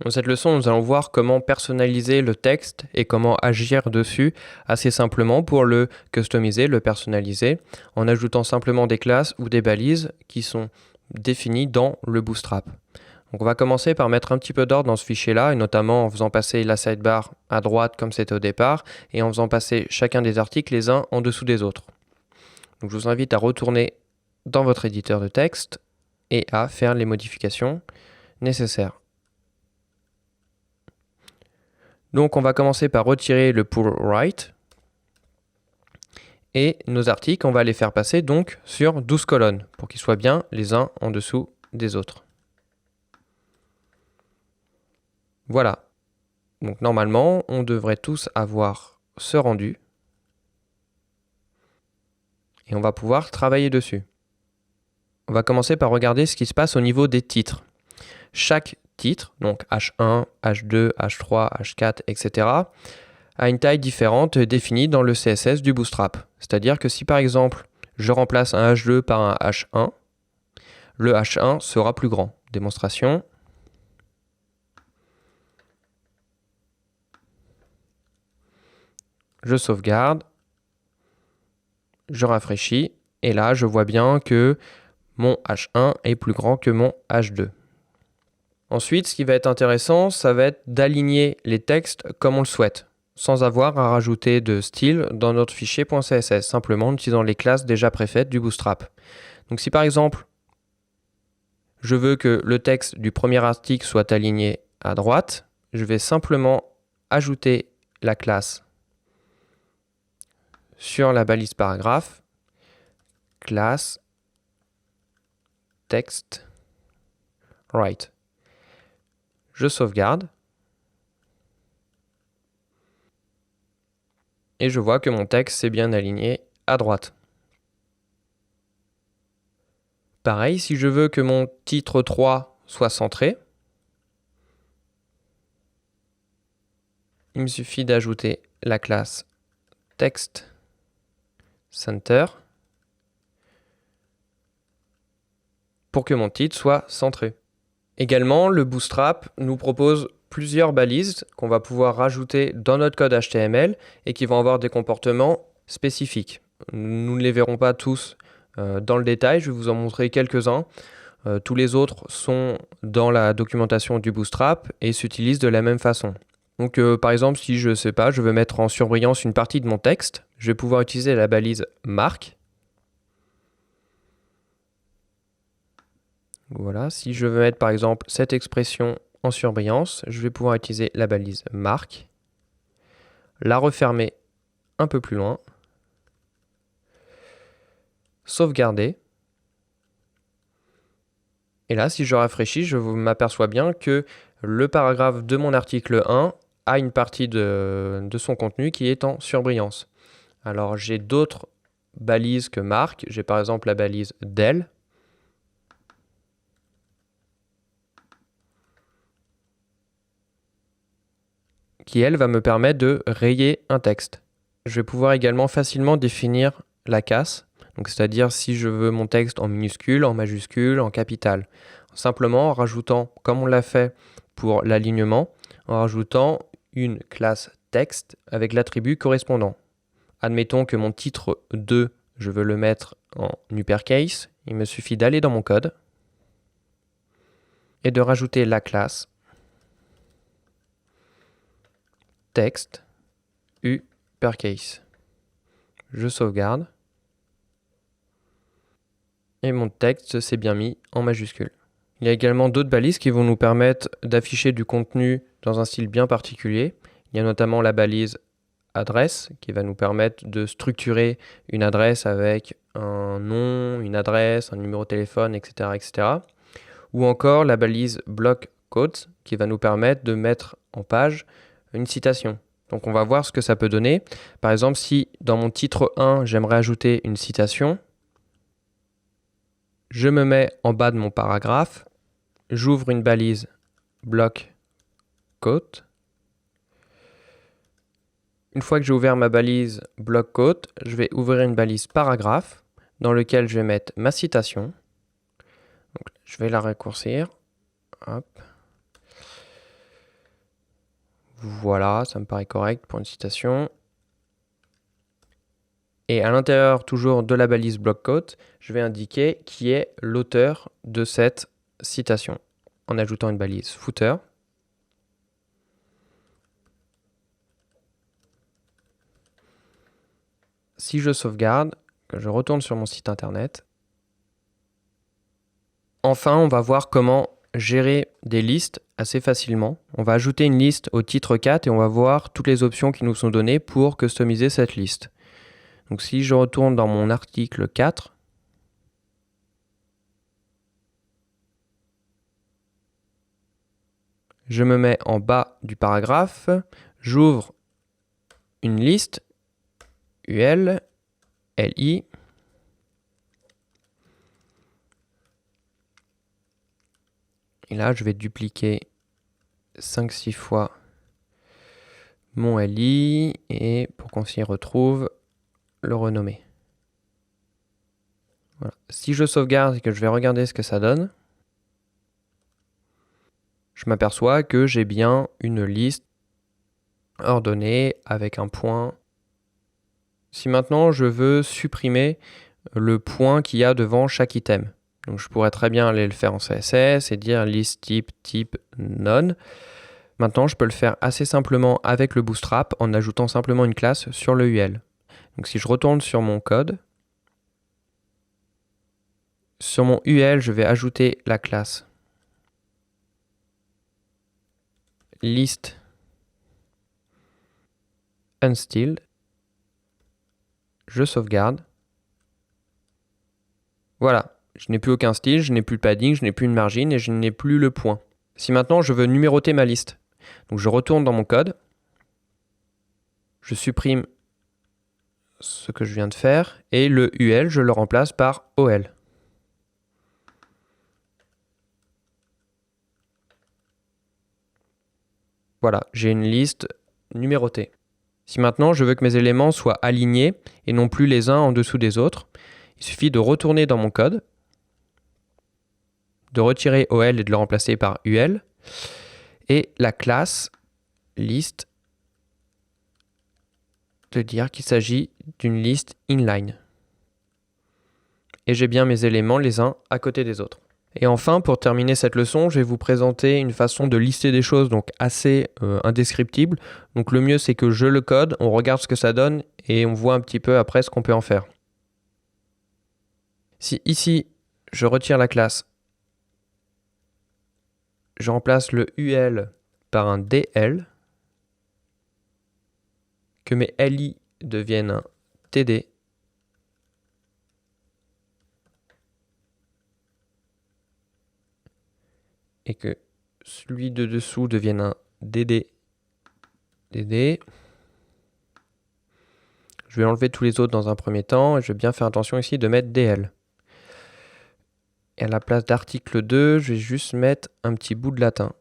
Dans cette leçon, nous allons voir comment personnaliser le texte et comment agir dessus assez simplement pour le customiser, le personnaliser, en ajoutant simplement des classes ou des balises qui sont définies dans le Bootstrap. Donc on va commencer par mettre un petit peu d'ordre dans ce fichier-là, et notamment en faisant passer la sidebar à droite comme c'était au départ, et en faisant passer chacun des articles les uns en dessous des autres. Donc je vous invite à retourner dans votre éditeur de texte et à faire les modifications nécessaires. Donc on va commencer par retirer le pull right et nos articles, on va les faire passer donc sur 12 colonnes pour qu'ils soient bien les uns en dessous des autres. Voilà. Donc normalement, on devrait tous avoir ce rendu et on va pouvoir travailler dessus. On va commencer par regarder ce qui se passe au niveau des titres. Chaque titre, donc H1, H2, H3, H4, etc., a une taille différente définie dans le CSS du Bootstrap. C'est-à-dire que si par exemple je remplace un H2 par un H1, le H1 sera plus grand. Démonstration. Je sauvegarde. Je rafraîchis. Et là, je vois bien que mon H1 est plus grand que mon H2. Ensuite, ce qui va être intéressant, ça va être d'aligner les textes comme on le souhaite, sans avoir à rajouter de style dans notre fichier .css, simplement en utilisant les classes déjà préfaites du Bootstrap. Donc si par exemple, je veux que le texte du premier article soit aligné à droite, je vais simplement ajouter la classe sur la balise paragraphe, classe text right. Je sauvegarde. Et je vois que mon texte s'est bien aligné à droite. Pareil, si je veux que mon titre 3 soit centré, il me suffit d'ajouter la classe text center pour que mon titre soit centré. Également, le Bootstrap nous propose plusieurs balises qu'on va pouvoir rajouter dans notre code HTML et qui vont avoir des comportements spécifiques. Nous ne les verrons pas tous dans le détail, je vais vous en montrer quelques-uns. Tous les autres sont dans la documentation du Bootstrap et s'utilisent de la même façon. Donc par exemple, si je veux mettre en surbrillance une partie de mon texte, je vais pouvoir utiliser la balise marque. Voilà, si je veux mettre par exemple cette expression en surbrillance, je vais pouvoir utiliser la balise marque, la refermer un peu plus loin, sauvegarder. Et là, si je rafraîchis, je m'aperçois bien que le paragraphe de mon article 1 a une partie de son contenu qui est en surbrillance. Alors j'ai d'autres balises que marque, j'ai par exemple la balise del, qui elle va me permettre de rayer un texte. Je vais pouvoir également facilement définir la casse, donc c'est-à-dire si je veux mon texte en minuscule, en majuscule, en capital. Simplement en rajoutant, comme on l'a fait pour l'alignement, en rajoutant une classe texte avec l'attribut correspondant. Admettons que mon titre 2, je veux le mettre en uppercase, il me suffit d'aller dans mon code et de rajouter la classe text uppercase. Je sauvegarde. Et mon texte s'est bien mis en majuscule. Il y a également d'autres balises qui vont nous permettre d'afficher du contenu dans un style bien particulier. Il y a notamment la balise adresse qui va nous permettre de structurer une adresse avec un nom, une adresse, un numéro de téléphone, etc., etc. Ou encore la balise block quotes qui va nous permettre de mettre en page une citation. Donc on va voir ce que ça peut donner. Par exemple, si dans mon titre 1, j'aimerais ajouter une citation, je me mets en bas de mon paragraphe, j'ouvre une balise block quote. Une fois que j'ai ouvert ma balise block quote, je vais ouvrir une balise paragraphe dans lequel je vais mettre ma citation. Donc, je vais la raccourcir. Hop. Voilà, ça me paraît correct pour une citation. Et à l'intérieur toujours de la balise bloc-quote, je vais indiquer qui est l'auteur de cette citation en ajoutant une balise footer. Si je sauvegarde, que je retourne sur mon site internet, enfin on va voir comment gérer des listes assez facilement. On va ajouter une liste au titre 4 et on va voir toutes les options qui nous sont données pour customiser cette liste. Donc si je retourne dans mon article 4, je me mets en bas du paragraphe, j'ouvre une liste UL, LI, et là je vais dupliquer 5-6 fois mon LI et pour qu'on s'y retrouve, le renommer. Voilà. Si je sauvegarde et que je vais regarder ce que ça donne, je m'aperçois que j'ai bien une liste ordonnée avec un point. Si maintenant je veux supprimer le point qu'il y a devant chaque item, donc je pourrais très bien aller le faire en CSS et dire list type none. Maintenant je peux le faire assez simplement avec le Bootstrap en ajoutant simplement une classe sur le UL. Donc si je retourne sur mon code, sur mon UL je vais ajouter la classe list unstyled, je sauvegarde. Voilà, je n'ai plus aucun style, je n'ai plus le padding, je n'ai plus une margine et je n'ai plus le point. Si maintenant je veux numéroter ma liste, donc je retourne dans mon code, je supprime ce que je viens de faire et le UL je le remplace par OL. Voilà, j'ai une liste numérotée. Si maintenant je veux que mes éléments soient alignés et non plus les uns en dessous des autres, il suffit de retourner dans mon code, de retirer OL et de le remplacer par UL, et la classe list de dire qu'il s'agit d'une liste inline. Et j'ai bien mes éléments les uns à côté des autres. Et enfin, pour terminer cette leçon, je vais vous présenter une façon de lister des choses donc assez indescriptible. Donc le mieux c'est que je le code, on regarde ce que ça donne et on voit un petit peu après ce qu'on peut en faire. Si ici, je retire la classe, je remplace le UL par un DL, que mes LI deviennent un TD, et que celui de dessous devienne un DD. Je vais enlever tous les autres dans un premier temps et je vais bien faire attention ici de mettre DL. Et à la place d'article 2, je vais juste mettre un petit bout de latin.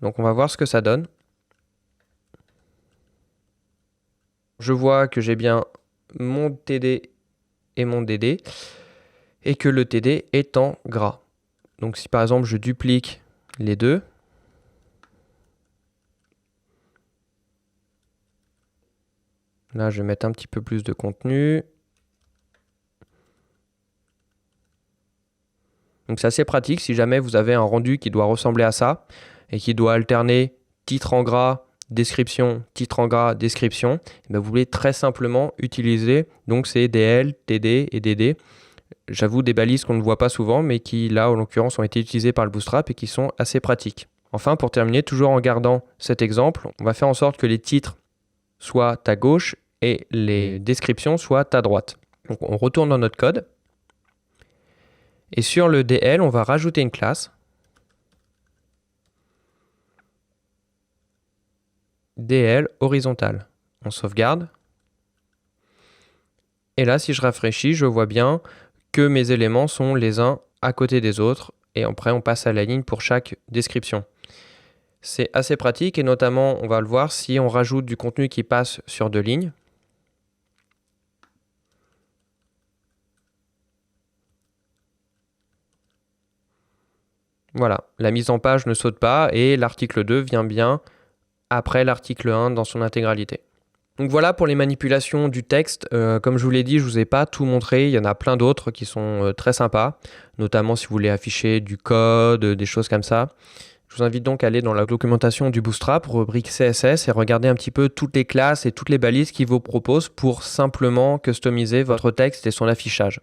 Donc on va voir ce que ça donne. Je vois que j'ai bien mon TD et mon DD et que le TD est en gras. Donc si par exemple je duplique les deux, là je vais mettre un petit peu plus de contenu. Donc c'est assez pratique si jamais vous avez un rendu qui doit ressembler à ça et qui doit alterner titre en gras, description, titre en gras, description. Et bien vous voulez très simplement utiliser donc ces DL, TD et DD. J'avoue des balises qu'on ne voit pas souvent mais qui là en l'occurrence ont été utilisées par le Bootstrap et qui sont assez pratiques. Enfin pour terminer, toujours en gardant cet exemple, on va faire en sorte que les titres soient à gauche et les descriptions soient à droite. Donc on retourne dans notre code. Et sur le DL, on va rajouter une classe. DL horizontal. On sauvegarde. Et là, si je rafraîchis, je vois bien que mes éléments sont les uns à côté des autres. Et après, on passe à la ligne pour chaque description. C'est assez pratique et notamment, on va le voir si on rajoute du contenu qui passe sur deux lignes. Voilà, la mise en page ne saute pas et l'article 2 vient bien après l'article 1 dans son intégralité. Donc voilà pour les manipulations du texte. Comme je vous l'ai dit, je ne vous ai pas tout montré. Il y en a plein d'autres qui sont très sympas, notamment si vous voulez afficher du code, des choses comme ça. Je vous invite donc à aller dans la documentation du Bootstrap, rubrique CSS, et regarder un petit peu toutes les classes et toutes les balises qu'il vous propose pour simplement customiser votre texte et son affichage.